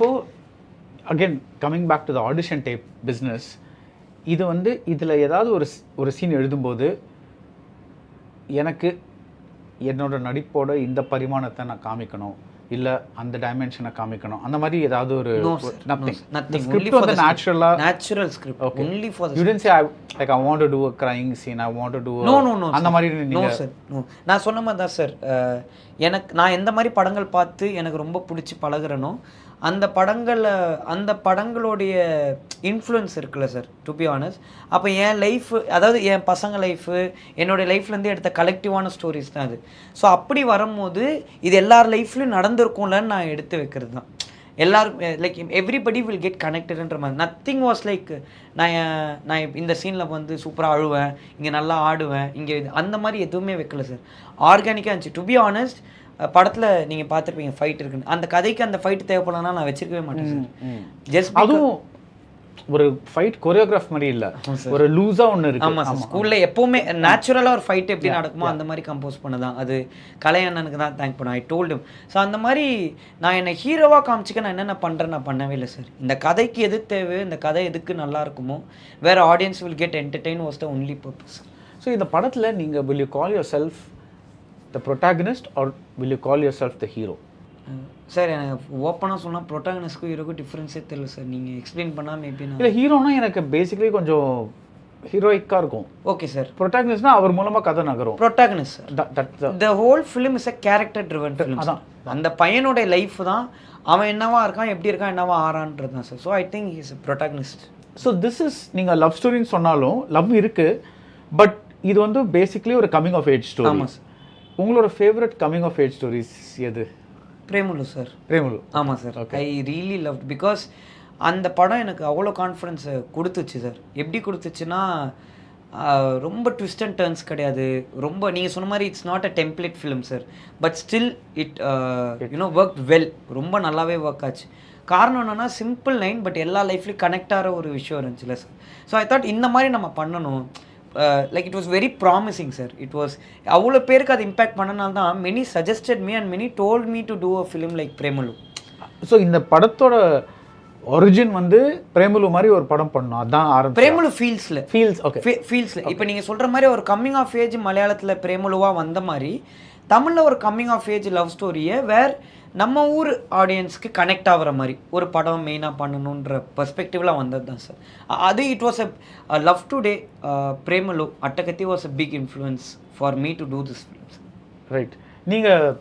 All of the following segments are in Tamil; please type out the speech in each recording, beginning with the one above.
இப்போது again coming back to the audition tape business, இது வந்து இதில் ஏதாவது ஒரு சீன் எழுதும்போது எனக்கு என்னோட நடிப்போட இந்த பரிமாணத்தை நான் காமிக்கணும், இல்லை அந்த டைமென்ஷனை காமிக்கணும், அந்த மாதிரி ஏதாவது ஒரு nothing ஸ்கிரிப்ட் வந்து natural script only for the you didn't say like I want to do a crying scene, I want to do no அந்த மாதிரி no sir no. நான் சொன்ன மாதிரி தான் சார், எனக்கு நான் எந்த மாதிரி படங்கள் பார்த்து எனக்கு ரொம்ப பிடிச்சி பழகுறேனோ அந்த படங்களுடைய இன்ஃப்ளூயன்ஸ் இருக்குல்ல சார், டு பி ஆனஸ்ட். அப்போ என் லைஃப், அதாவது என் பசங்க லைஃபு, என்னோடய லைஃப்லேருந்து எடுத்த கலெக்டிவான ஸ்டோரிஸ் தான் அது. ஸோ அப்படி வரும்போது இது எல்லார் லைஃப்லையும் நடந்திருக்கும்லன்னு நான் எடுத்து வைக்கிறது தான். எல்லாரும் லைக் எவ்ரிபடி வில் கெட் கனெக்டட்ன்ற மாதிரி. நத்திங் வாஸ் லைக் நான் இந்த சீனில் வந்து சூப்பராக அழுவேன், இங்கே நல்லா ஆடுவேன், இங்கே அந்த மாதிரி எதுவுமே வைக்கல சார். ஆர்கானிக்காக இருந்துச்சு. டு பி ஆனஸ்ட், படத்தில் நீங்கள் பார்த்துருப்பீங்க ஃபைட் இருக்குன்னு, அந்த கதைக்கு அந்த ஃபைட் தேவைப்படலன்னா நான் வச்சிருக்கவே மாட்டேன் சார். ஜஸ்ட் அதுவும் ஒரு ஃபைட் கோரியோகிராஃப் மாதிரி இல்லை, ஒரு லூஸாக ஒன்று இருக்குது. ஆமாம் சார், ஸ்கூலில் எப்போவுமே நேச்சுரலாக ஒரு ஃபைட் எப்படி நடக்குமோ அந்த மாதிரி கம்போஸ் பண்ணதான். அது கலையண்ணனுக்கு தான் தேங்க் பண்ணேன். I told him. ஸோ அந்த மாதிரி நான் என்னை ஹீரோவாக காமிச்சிக்க நான் என்னென்ன பண்ணுறேன் நான் பண்ணவே இல்லை சார். இந்த கதைக்கு எது தேவை, இந்த கதை எதுக்கு நல்லா இருக்குமோ, வேறு audience will get entertain was the only purpose. So இந்த படத்தில் நீங்கள் will you call yourself the protagonist or will you call yourself the hero? Sir எனக்கு ஓப்பனாக சொன்னால் ப்ரொட்டாகனிஸ்ட்க்கும் ஹீரோக்கும் டிஃப்ரென்ஸே தெரியல சார். நீங்கள் எக்ஸ்பிளைன் பண்ணால் மேபி நான் இல்லை, ஹீரோனா எனக்கு பேசிக்கலி கொஞ்சம் ஹீரோயிக்காக இருக்கும். Okay sir. ப்ரொட்டாகனிஸ்ட்னா அவர் மூலமாக கதை நகரும். Protagonist sir, the whole film is a character driven film. அதான் அந்த பையனோட லைஃப் தான், அவன் என்னவா இருக்கான், எப்படி இருக்கான், என்னவா ஆறான்றது தான் sir. So I think he is a protagonist. So this is, நீங்கள் லவ் ஸ்டோரின்னு சொன்னாலும் லவ் இருக்குது, பட் இது வந்து பேசிக்லி ஒரு கம்மிங் ஆஃப் ஏஜ் ஸ்டோரி. ஆமாம் சார். உங்களோட favourite coming of age stories எது? பிரேமுலு சார். பிரேமுலு. ஆமாம் sir. I really love because அந்த படம் எனக்கு அவ்வளோ கான்ஃபிடென்ஸை கொடுத்துச்சு சார். எப்படி கொடுத்துச்சுன்னா, ரொம்ப ட்விஸ்ட் அண்ட் டர்ன்ஸ் கிடையாது. ரொம்ப நீங்கள் சொன்ன மாதிரி it's not a template film sir, but still it work well. ரொம்ப நல்லாவே ஒர்க் ஆச்சு. காரணம் என்னென்னா சிம்பிள் லைன், பட் எல்லா லைஃப்லையும் கனெக்ட் ஆகிற ஒரு விஷயம் இருந்துச்சுல சார். ஸோ ஐ தாட் இந்த மாதிரி நம்ம பண்ணணும். Like it was very promising sir. It was அவ்வளோ பேருக்கு அது இம்பேக்ட் பண்ணனால தான் many suggested me and many told me to do a film like Premalu. So இந்த படத்தோட ஒரிஜின் வந்து பிரேமலு மாதிரி ஒரு படம் பண்ணணும், அதான் ஆரம்பம். பிரேமலு ஃபீல்ஸில் ஓகே ஃபீல்ஸில் இப்போ நீங்கள் சொல்கிற மாதிரி ஒரு கம்மிங் ஆஃப் ஏஜ் மலையாளத்தில் பிரேமலுவாக வந்த மாதிரி தமிழில் ஒரு கம்மிங் ஆஃப் ஏஜ் லவ் ஸ்டோரியை வேர் நம்ம ஊர் ஆடியன்ஸ்க்கு கனெக்ட் ஆகிற மாதிரி ஒரு படம் மெயினாக பண்ணணுன்ற பெர்ஸ்பெக்டிவில் வந்தது தான் சார். அது it was a love today. Premalu Attakathi was a big influence for me to do this films. Right. நீங்கள்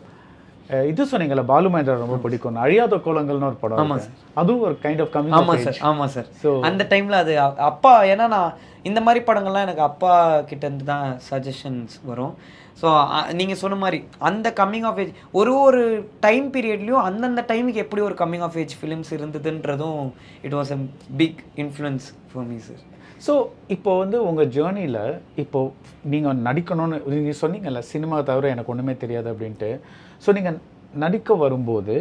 இது சொன்னீங்கல்ல, பாலு மகேந்திரா ரொம்ப பிடிக்கும், அழியாத கோலங்கள்னு ஒரு படம். ஆமாம் சார். அதுவும் ஒரு கைண்ட் ஆஃப் கம்மிங். ஆமாம் சார். ஆமாம் சார். ஸோ அந்த டைமில் அது அப்பா, ஏன்னா நான் இந்த மாதிரி படங்கள்லாம் எனக்கு அப்பா கிட்டேருந்து தான் சஜஷன்ஸ் வரும். ஸோ நீங்கள் சொன்ன மாதிரி அந்த கம்மிங் ஆஃப் ஏஜ் ஒரு டைம் பீரியட்லேயும் அந்தந்த டைமுக்கு எப்படி ஒரு கம்மிங் ஆஃப் ஏஜ் ஃபிலிம்ஸ் இருந்ததுன்றதும் it was a big influence for me sir. So இப்போ வந்து உங்கள் ஜேர்னியில் இப்போது நீங்கள் நடிக்கணும்னு நீங்கள் சொன்னீங்கல்ல, சினிமா தவிர எனக்கு ஒன்றுமே தெரியாது அப்படின்ட்டு. ஸோ நீங்கள் நடிக்க வரும்போது,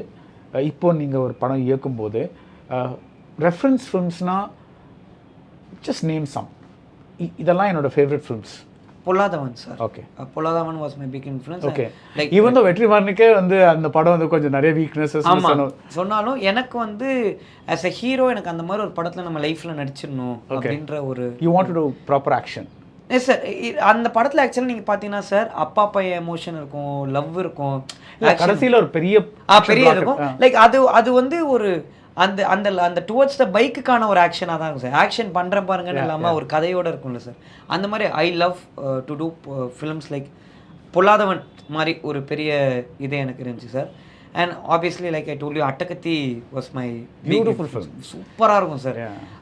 இப்போ நீங்கள் ஒரு படம் இயக்கும்போது ரெஃபரன்ஸ் ஃபிலிம்ஸ்னால் ஜஸ்ட் நேம் சம், இதெல்லாம் என்னோடய favourite films. Polladhavan sir. Okay, Polladhavan was my big influence. Okay, like even though வெற்றிமாறனுக்கே வந்து அந்த படம் வந்து கொஞ்சம் நிறைய வீக்னஸஸ் சொன்னாலும் எனக்கு வந்து ஆஸ் எ ஹீரோ எனக்கு அந்த மாதிரி ஒரு படத்தில் நம்ம லைஃப்பில் நடிச்சிடணும் அப்படின்ற ஒரு you want to to proper action. Yes sir. அந்த படத்தில் ஆக்சுவலாக நீங்கள் பார்த்தீங்கன்னா சார், அப்பா பையன் எமோஷன் இருக்கும், லவ் இருக்கும், கடைசியில் ஒரு பெரிய இருக்கும். லைக் அது வந்து ஒரு அந்த அந்த அந்த டுவர்ட்ஸ் த பைக்குக்கான ஒரு ஆக்ஷனாக தான் இருக்கும் சார். ஆக்ஷன் பண்ணுறேன் பாருங்கன்னு இல்லாமல் ஒரு கதையோடு இருக்கும்ல சார். அந்த மாதிரி I love to do films like Polladhavan மாதிரி ஒரு பெரிய இதே எனக்கு இருந்துச்சு sir. And obviously like I told you, Attakathi was my beautiful film. சூப்பராக இருக்கும் சார்.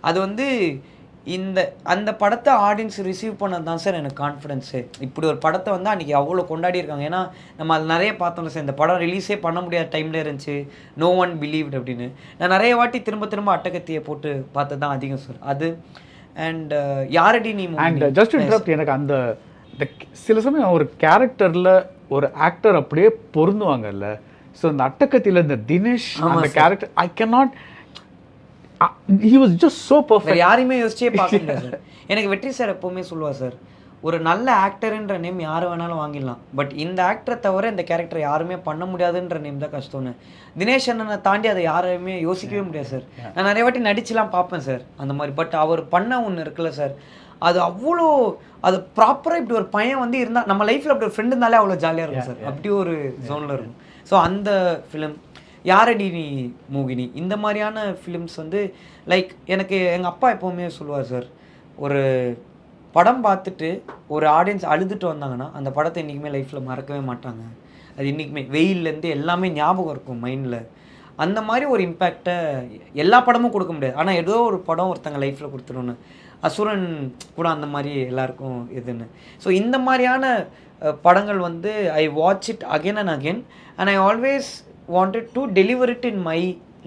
அது வந்து அந்த படத்தை ஆடியன்ஸ் ரிசீவ் பண்ணது தான் சார் எனக்கு கான்ஃபிடென்ஸு. இப்படி ஒரு படத்தை வந்து அன்றைக்கி அவ்வளோ கொண்டாடி இருக்காங்க. ஏன்னா நம்ம அது நிறைய பார்த்தோம்ல சார், இந்த படம் ரிலீஸே பண்ண முடியாத டைமில் இருந்துச்சு, நோ ஒன் பிலீவ்ட் அப்படின்னு. நான் நிறைய வாட்டி திரும்ப அட்டகத்தியை போட்டு பார்த்தது தான் அதிகம் சார். அது அண்ட் யாரடி நீ அண்ட் ஜஸ்ட் இன்டரப்ட், எனக்கு அந்த சில சமயம் ஒரு கேரக்டரில் ஒரு ஆக்டர் அப்படியே பொருந்துவாங்கல்ல. ஸோ இந்த அட்டகத்தியில் இந்த தினேஷ் அந்த character I can not, he was just so perfect. யாரையுமே யோசிச்சே பார்க்கல சார். எனக்கு வெற்றி சார் எப்போவுமே சொல்லுவார் சார், ஒரு நல்ல ஆக்டர்ன்ற நேம் யார் வேணாலும் வாங்கிடலாம், பட் இந்த ஆக்டரை தவிர இந்த கேரக்டர் யாருமே பண்ண முடியாதுன்ற நேம் தான் கஷ்டம்னு. தினேஷ் அண்ணனை தாண்டி அதை யாரையுமே யோசிக்கவே முடியாது சார். நான் நிறைய வாட்டி நடிச்சுலாம் பார்ப்பேன் சார் அந்த மாதிரி, பட் அவர் பண்ண ஒன்று இருக்குல்ல சார், அது அவ்வளோ அது ப்ராப்பராக இப்படி ஒரு பையன் வந்து இருந்தால் நம்ம லைஃப்பில் அப்படி ஒரு ஃப்ரெண்டு இருந்தாலே அவ்வளோ ஜாலியாக இருக்கும் சார், அப்படி ஒரு ஜோனில் இருக்கும். ஸோ அந்த ஃபிலிம் யாரடி நீ மோகினி, இந்த மாதிரியான ஃபிலிம்ஸ் வந்து லைக் எனக்கு எங்கள் அப்பா எப்போவுமே சொல்லுவார் சார், ஒரு படம் பார்த்துட்டு ஒரு ஆடியன்ஸ் அழுதுட்டு வந்தாங்கன்னா அந்த படத்தை இன்றைக்குமே லைஃப்பில் மறக்கவே மாட்டாங்க, அது இன்றைக்குமே வெயில்லேருந்து எல்லாமே ஞாபகம் இருக்கும் மைண்டில். அந்த மாதிரி ஒரு இம்பேக்டை எல்லா படமும் கொடுக்க முடியாது, ஆனால் ஏதோ ஒரு படம் ஒருத்தங்க லைஃப்பில் கொடுத்துருன்னு. அசுரன் கூட அந்த மாதிரி எல்லாருக்கும் இதுன்னு. ஸோ இந்த மாதிரியான படங்கள் வந்து I watch it again and again and I always wanted to deliver it in my,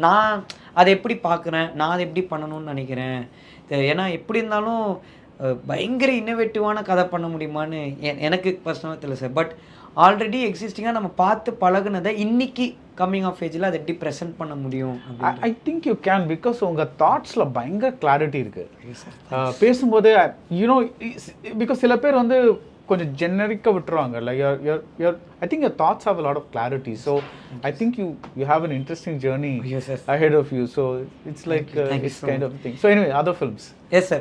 நான் அதை எப்படி பார்க்குறேன், நான் அதை எப்படி பண்ணணும்னு நினைக்கிறேன். ஏன்னா எப்படி இருந்தாலும் பயங்கர இன்னோவேட்டிவான கதை பண்ண முடியுமான்னு எனக்கு பர்சனலாக தெரியல சார், பட் ஆல்ரெடி எக்ஸிஸ்டிங்காக நம்ம பார்த்து பழகுனதை இன்னைக்கு கம்மிங் ஆஃப் ஏஜில் அதை எப்படி ப்ரெசென்ட் பண்ண முடியும். I think you can, because உங்கள் தாட்ஸில் பயங்கர கிளாரிட்டி இருக்குது பேசும்போது. யூனோ பிகாஸ் சில பேர் வந்து கொஞ்சம் ஜெனரிக்காக விட்டுருவாங்க. Like I think your thoughts have a lot of clarity, so I think you have an interesting journey ahead of you, so it's like it's kind of thing. So anyway, other films. Yes sir,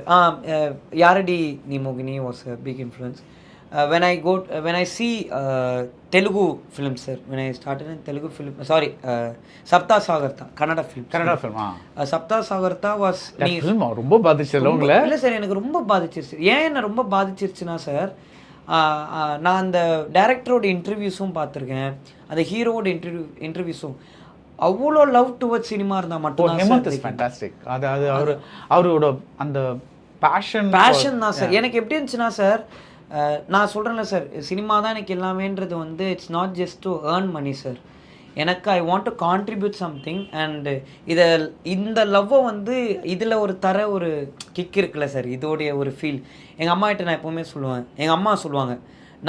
Yaradi Ni Mogini was a big influence. When I see Telugu films sir, when I started in Telugu film, sorry, Sapta Sagartha Kannada film. Sapta Sagartha was that film ரொம்ப பாதிச்சல உங்களை? இல்ல சார், எனக்கு ரொம்ப பாதிச்சிருச்சு. ஏன் என்ன ரொம்ப பாதிச்சிருச்சுனா சார், நான் அந்த டைரக்டரோட இன்டர்வியூஸும் பார்த்துருக்கேன், அந்த ஹீரோவோட இன்டர்வியூஸும் அவ்வளோ லவ் டுவர்ட்ஸ் சினிமா இருந்தால் மட்டும் அவரோட அந்த பேஷன் தான் சார். எனக்கு எப்படி இருந்துச்சுன்னா சார், நான் சொல்கிறேன்ல சார், சினிமா தான் எனக்கு எல்லாமேன்றது வந்து it's not just to earn money sir, எனக்கு I want to contribute something. And இந்த லவ்வை வந்து இதில் ஒரு கிக் இருக்குல்ல சார், இதோடைய ஒரு ஃபீல். எங்கள் அம்மாகிட்ட நான் எப்போவுமே சொல்லுவேன், எங்கள் அம்மா சொல்லுவாங்க,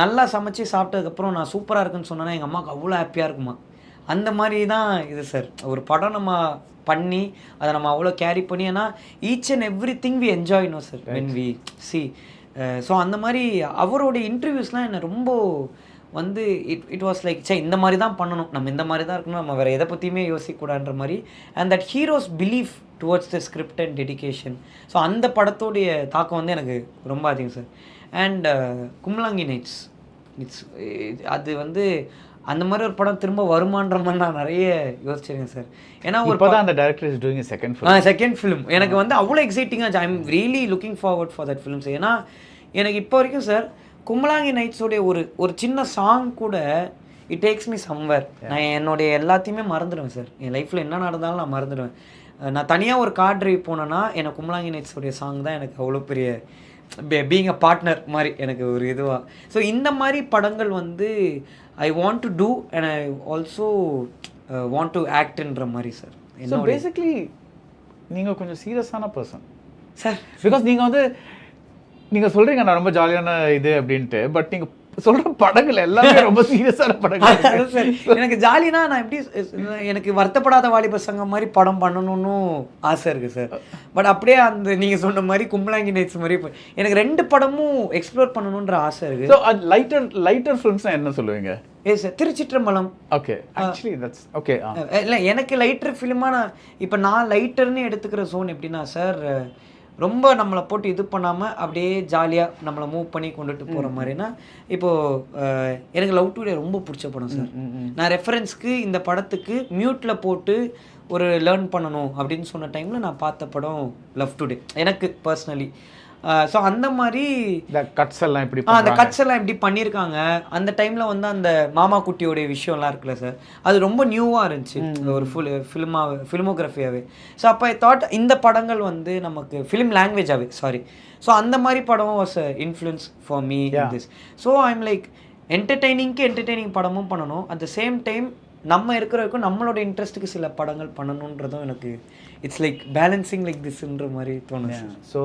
நல்லா சமைச்சு சாப்பிட்டதுக்கப்புறம் நான் சூப்பராக இருக்குன்னு சொன்னேன்னா எங்கள் அம்மாவுக்கு அவ்வளோ ஹாப்பியாக இருக்குமா. அந்த மாதிரி தான் இது சார், ஒரு படம் நம்ம பண்ணி அதை நம்ம அவ்வளோ கேரி பண்ணி, ஏன்னா each and every thing we enjoy no sir when we see. So அந்த மாதிரி அவரோடைய இன்டர்வியூஸ்லாம் என்னை ரொம்ப வந்து இட் வாஸ் லைக் சே இந்த மாதிரி தான் பண்ணணும், நம்ம இந்த மாதிரி தான் இருக்கணும், நம்ம வேறு எதை பற்றியுமே யோசிக்கக்கூடாதுன்ற மாதிரி. And that heroes belief towards the script and dedication. So அந்த படத்தோடைய தாக்கம் வந்து எனக்கு ரொம்ப அதிகம் சார். அண்ட் கும்லாங்கி நைட்ஸ், அது வந்து அந்த மாதிரி ஒரு படம் திரும்ப வருமான்ற மாதிரி நான் நிறைய யோசிச்சிருக்கேன் சார். ஏன்னா ஒரு அந்த director is doing second film எனக்கு வந்து அவ்வளோ எக்ஸைட்டிங்காக, I am really looking forward for that films. ஏன்னா எனக்கு இப்போ வரைக்கும் சார் கும்பலாங்கி நைட்ஸோடைய ஒரு சின்ன சாங் கூட இட் டேக்ஸ் மீ சம்வேர். நான் என்னுடைய எல்லாத்தையுமே மறந்துடுவேன் சார், என் லைஃப்பில் என்ன நடந்தாலும் நான் மறந்துடுவேன். நான் தனியாக ஒரு கார் டிரைவ் போனேன்னா எனக்கு கும்பலாங்கி நைட்ஸோடைய சாங் தான் எனக்கு அவ்வளோ பெரிய பீயிங் அ பார்ட்னர் மாதிரி எனக்கு ஒரு இதுவாக. ஸோ இந்த மாதிரி படங்கள் வந்து I want to do and I also want to ஆக்ட்ன்ற மாதிரி சார். ஸோ பேசிக்லி நீங்கள் கொஞ்சம் சீரியஸான பர்சன் சார், பிகாஸ் நீங்கள் வந்து நீங்கள் சொல்கிறீங்க நான் ரொம்ப ஜாலியான இது அப்படின்ட்டு, பட் நீங்கள் சொல்கிற படங்கள் எல்லாமே ரொம்ப சீரியஸான படங்கள். எனக்கு ஜாலினா நான் எப்படி, எனக்கு வருத்தப்படாத வாலிபர் சங்கம் மாதிரி படம் பண்ணணும்னு ஆசை இருக்குது சார். பட் அப்படியே அந்த நீங்கள் சொன்ன மாதிரி கும்பலாங்கி நைட்ஸ் மாதிரி எனக்கு 2 படமும் எக்ஸ்ப்ளோர் பண்ணணுன்ற ஆசை இருக்குது. ஸோ அது லைட்டர் ஃபிலிம்ஸ்னால் என்ன சொல்லுவீங்க? Sir Thiruchitrambalam. Okay, actually that's okay. இல்லை, எனக்கு லைட்டர் ஃபிலிமாக நான் இப்போ நான் லைட்டர்னு எடுத்துக்கிற ஜோன் எப்படின்னா சார், ரொம்ப நம்மளை போட்டு இது பண்ணாமல் அப்படியே ஜாலியாக நம்மளை மூவ் பண்ணி கொண்டுட்டு போகிற மாதிரினா, இப்போது எனக்கு லவ் டுடே ரொம்ப பிடிச்ச படம் சார். நான் ரெஃபரன்ஸ்க்கு இந்த படத்துக்கு மியூட்டில் போட்டு ஒரு லேர்ன் பண்ணணும் அப்படின்னு சொன்ன டைமில் நான் பார்த்த படம் லவ் டுடே எனக்கு பர்சனலி. ஸோ அந்த மாதிரி அந்த கட்ஸ் எல்லாம் எப்படி பண்ணியிருக்காங்க அந்த டைமில் வந்து அந்த மாமா குட்டியோடைய விஷயம்லாம் இருக்குல்ல சார், அது ரொம்ப நியூவாக இருந்துச்சு ஒரு ஃபிலிமோகிராஃபியாகவே. ஸோ அப்போ ஐ தாட் இந்த படங்கள் வந்து நமக்கு ஃபிலிம் லாங்குவேஜாகவே ஸோ அந்த மாதிரி படம் was influence for me in this. So I'm like entertaining படமும் பண்ணணும், அட் த சேம் டைம் நம்ம இருக்கிற வரைக்கும் நம்மளோட இன்ட்ரெஸ்ட்டுக்கு சில படங்கள் பண்ணணுன்றதும் எனக்கு இட்ஸ் லைக் பேலன்சிங் லைக் திஸ்ன்ற மாதிரி தோணுது. ஸோ